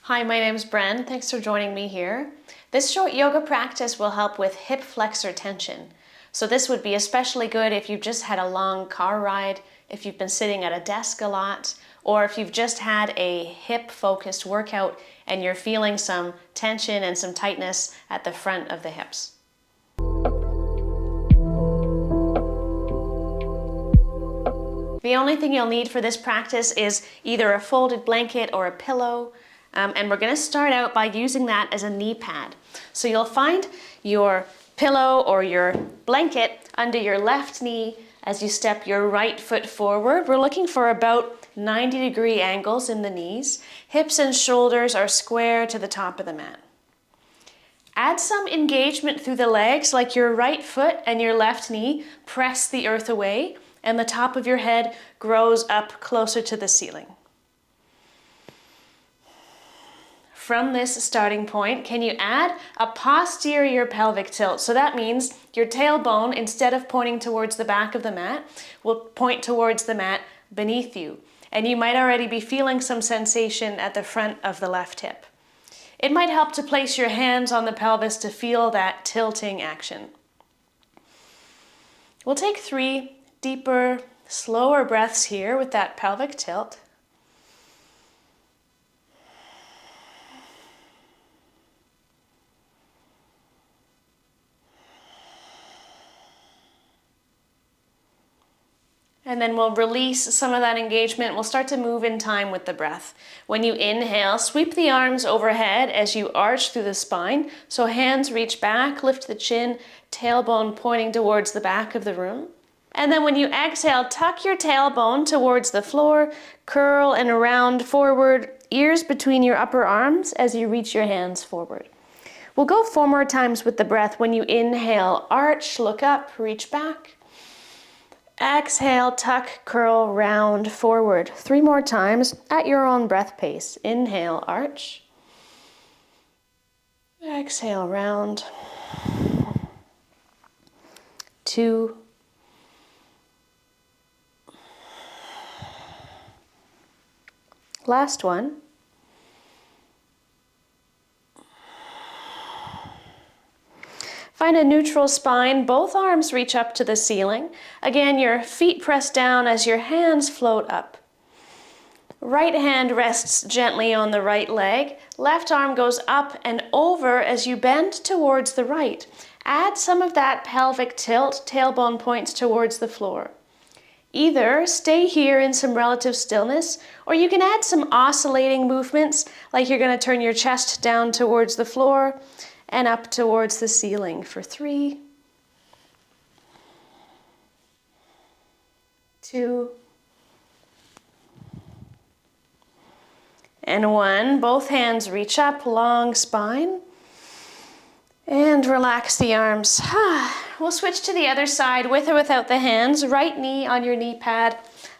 Hi, my name's Bren. Thanks for joining me here. This short yoga practice will help with hip flexor tension. So this would be especially good if you've just had a long car ride, if you've been sitting at a desk a lot, or if you've just had a hip-focused workout and you're feeling some tension and some tightness at the front of the hips. The only thing you'll need for this practice is either a folded blanket or a pillow. And we're going to start out by using that as a knee pad. So you'll find your pillow or your blanket under your left knee as you step your right foot forward. We're looking for about 90-degree angles in the knees. Hips and shoulders are square to the top of the mat. Add some engagement through the legs, like your right foot and your left knee press the earth away, and the top of your head grows up closer to the ceiling. From this starting point, can you add a posterior pelvic tilt? So that means your tailbone, instead of pointing towards the back of the mat, will point towards the mat beneath you. And you might already be feeling some sensation at the front of the left hip. It might help to place your hands on the pelvis to feel that tilting action. We'll take 3 deeper, slower breaths here with that pelvic tilt. And then we'll release some of that engagement. We'll start to move in time with the breath. When you inhale, sweep the arms overhead as you arch through the spine. So hands reach back, lift the chin, tailbone pointing towards the back of the room. And then when you exhale, tuck your tailbone towards the floor, curl and round forward, ears between your upper arms as you reach your hands forward. We'll go 4 more times with the breath. When you inhale, arch, look up, reach back. Exhale, tuck, curl, round, forward. 3 more times at your own breath pace. Inhale, arch. Exhale, round. 2. Last one. Find a neutral spine, both arms reach up to the ceiling. Again, your feet press down as your hands float up. Right hand rests gently on the right leg. Left arm goes up and over as you bend towards the right. Add some of that pelvic tilt, tailbone points towards the floor. Either stay here in some relative stillness, or you can add some oscillating movements, like you're going to turn your chest down towards the floor and up towards the ceiling for 3, 2, and 1. Both hands reach up, long spine, and relax the arms. We'll switch to the other side with or without the hands. Right knee on your knee pad,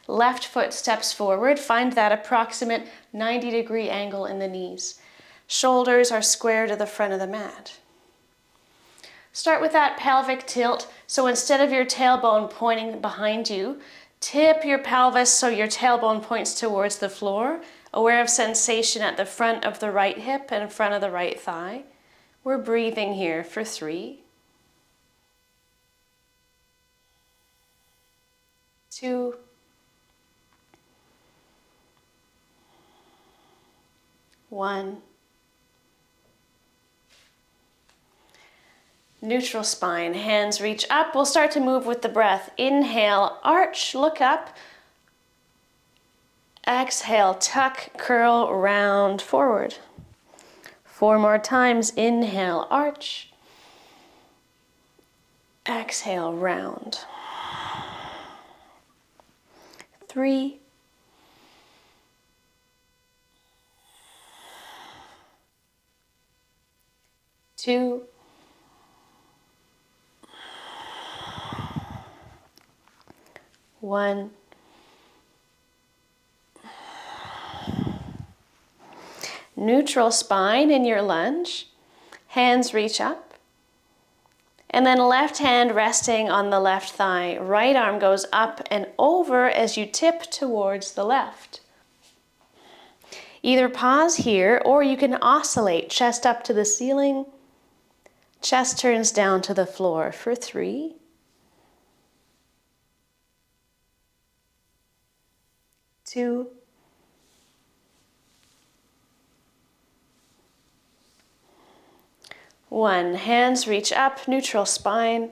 left foot steps forward. Find that approximate 90-degree angle in the knees. Shoulders are square to the front of the mat. Start with that pelvic tilt. So instead of your tailbone pointing behind you, tip your pelvis so your tailbone points towards the floor, aware of sensation at the front of the right hip and front of the right thigh. We're breathing here for 3, 2, 1. Neutral spine, hands reach up. We'll start to move with the breath. Inhale, arch, look up. Exhale, tuck, curl, round, forward. 4 more times. Inhale, arch. Exhale, round. 3, 2, 1. Neutral spine in your lunge. Hands reach up. And then left hand resting on the left thigh. Right arm goes up and over as you tip towards the left. Either pause here or you can oscillate, chest up to the ceiling, chest turns down to the floor for 3, 2, 1. Hands reach up, neutral spine.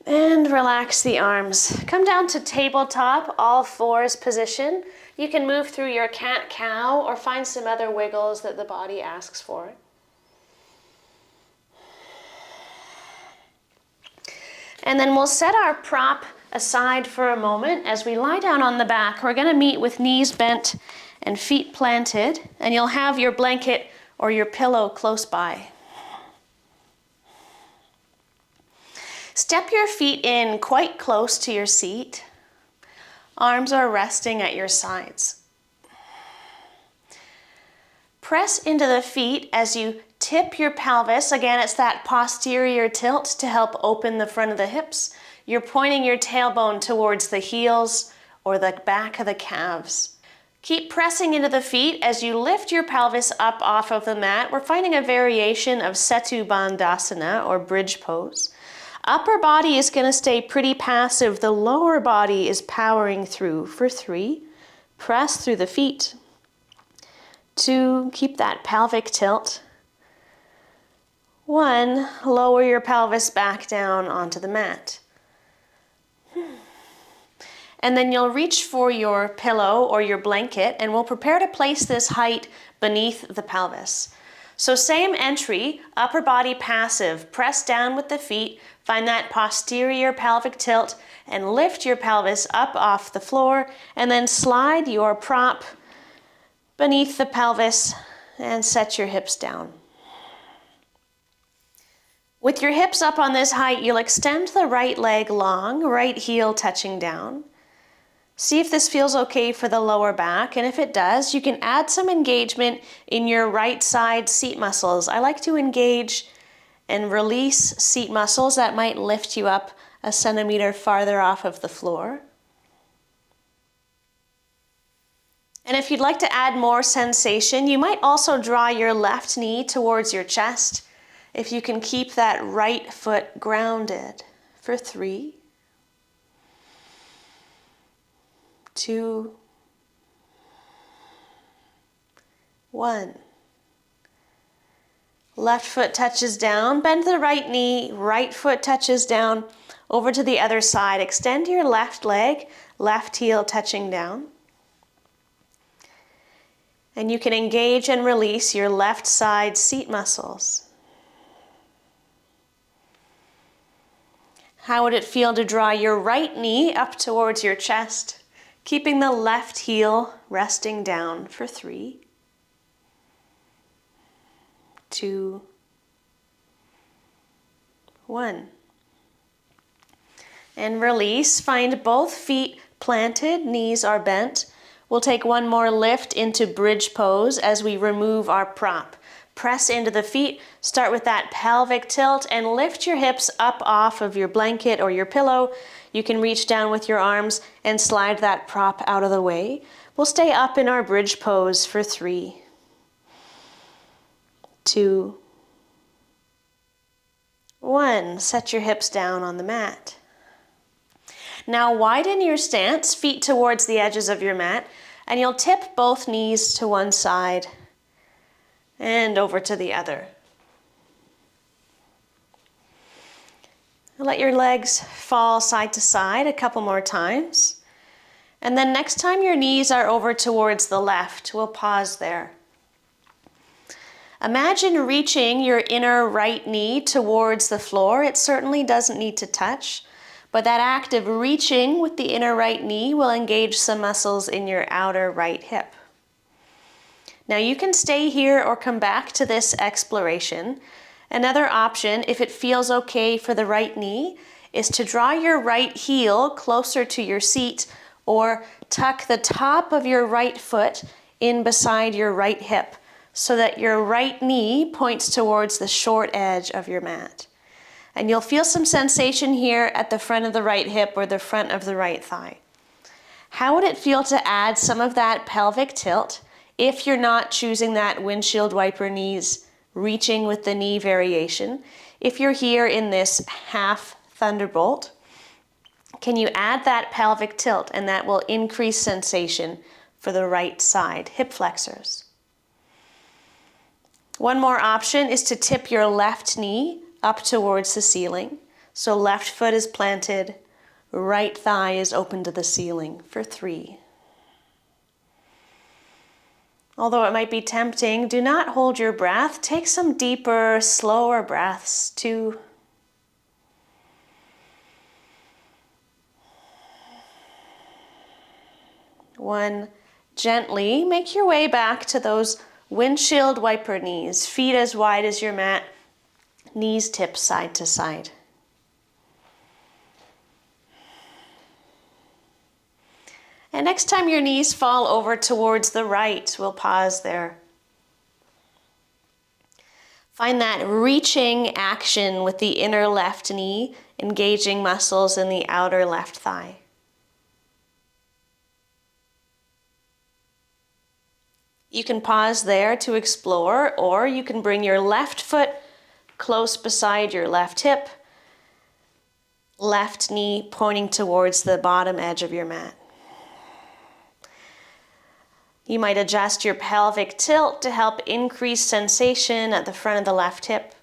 And relax the arms. Come down to tabletop, all fours position. You can move through your cat-cow or find some other wiggles that the body asks for. And then we'll set our prop aside for a moment. As we lie down on the back, we're going to meet with knees bent and feet planted, and you'll have your blanket or your pillow close by. Step your feet in quite close to your seat. Arms are resting at your sides. Press into the feet as you tip your pelvis. Again, it's that posterior tilt to help open the front of the hips. You're pointing your tailbone towards the heels or the back of the calves. Keep pressing into the feet as you lift your pelvis up off of the mat. We're finding a variation of Setu Bandhasana or bridge pose. Upper body is going to stay pretty passive. The lower body is powering through for 3. Press through the feet. 2, keep that pelvic tilt. 1, lower your pelvis back down onto the mat. And then you'll reach for your pillow or your blanket, and we'll prepare to place this height beneath the pelvis. So same entry, upper body passive, press down with the feet, find that posterior pelvic tilt, and lift your pelvis up off the floor, and then slide your prop beneath the pelvis and set your hips down. With your hips up on this height, you'll extend the right leg long, right heel touching down. See if this feels okay for the lower back, and if it does, you can add some engagement in your right side seat muscles. I like to engage and release seat muscles that might lift you up a centimeter farther off of the floor. And if you'd like to add more sensation, you might also draw your left knee towards your chest if you can keep that right foot grounded for 3, 2, 1. Left foot touches down, bend the right knee, right foot touches down, over to the other side. Extend your left leg, left heel touching down. And you can engage and release your left side seat muscles. How would it feel to draw your right knee up towards your chest? Keeping the left heel resting down for 3, 2, 1. And release. Find both feet planted, knees are bent. We'll take one more lift into bridge pose as we remove our prop. Press into the feet, start with that pelvic tilt, and lift your hips up off of your blanket or your pillow. You can reach down with your arms and slide that prop out of the way. We'll stay up in our bridge pose for 3, 2, 1. Set your hips down on the mat. Now widen your stance, feet towards the edges of your mat, and you'll tip both knees to one side and over to the other. Let your legs fall side to side a couple more times. And then next time your knees are over towards the left, we'll pause there. Imagine reaching your inner right knee towards the floor. It certainly doesn't need to touch, but that act of reaching with the inner right knee will engage some muscles in your outer right hip. Now you can stay here or come back to this exploration. Another option, if it feels okay for the right knee, is to draw your right heel closer to your seat or tuck the top of your right foot in beside your right hip so that your right knee points towards the short edge of your mat. And you'll feel some sensation here at the front of the right hip or the front of the right thigh. How would it feel to add some of that pelvic tilt If you're not choosing that windshield wiper knees, reaching with the knee variation, if you're here in this half thunderbolt, can you add that pelvic tilt, and that will increase sensation for the right side, hip flexors. One more option is to tip your left knee up towards the ceiling. So left foot is planted, right thigh is open to the ceiling for 3. Although it might be tempting, do not hold your breath. Take some deeper, slower breaths. 2. 1. Gently make your way back to those windshield wiper knees, feet as wide as your mat, knees tipped side to side. And next time your knees fall over towards the right, we'll pause there. Find that reaching action with the inner left knee, engaging muscles in the outer left thigh. You can pause there to explore, or you can bring your left foot close beside your left hip, left knee pointing towards the bottom edge of your mat. You might adjust your pelvic tilt to help increase sensation at the front of the left hip.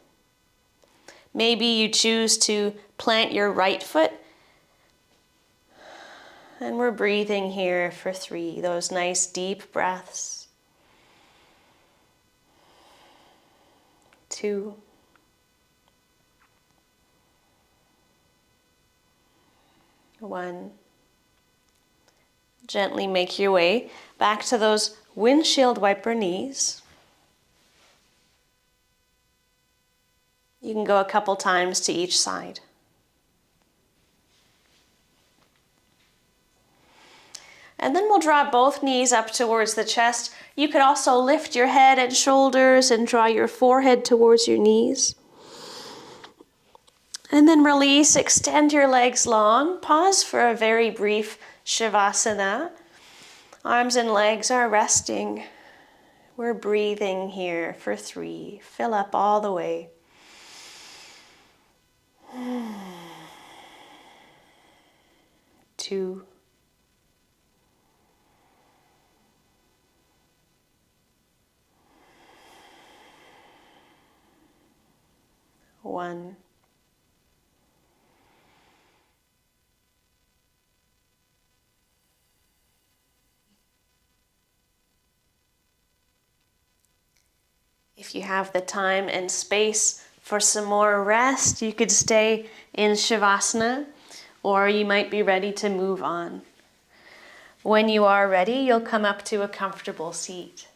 Maybe you choose to plant your right foot. And we're breathing here for 3, those nice deep breaths. 2. 1. Gently make your way back to those windshield wiper knees. You can go a couple times to each side. And then we'll draw both knees up towards the chest. You could also lift your head and shoulders and draw your forehead towards your knees. And then release, extend your legs long. Pause for a very brief shavasana. Arms and legs are resting. We're breathing here for 3. Fill up all the way. 2. 1. If you have the time and space for some more rest, you could stay in shavasana, or you might be ready to move on. When you are ready, you'll come up to a comfortable seat.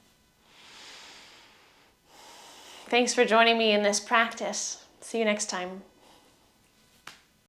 Thanks for joining me in this practice. See you next time.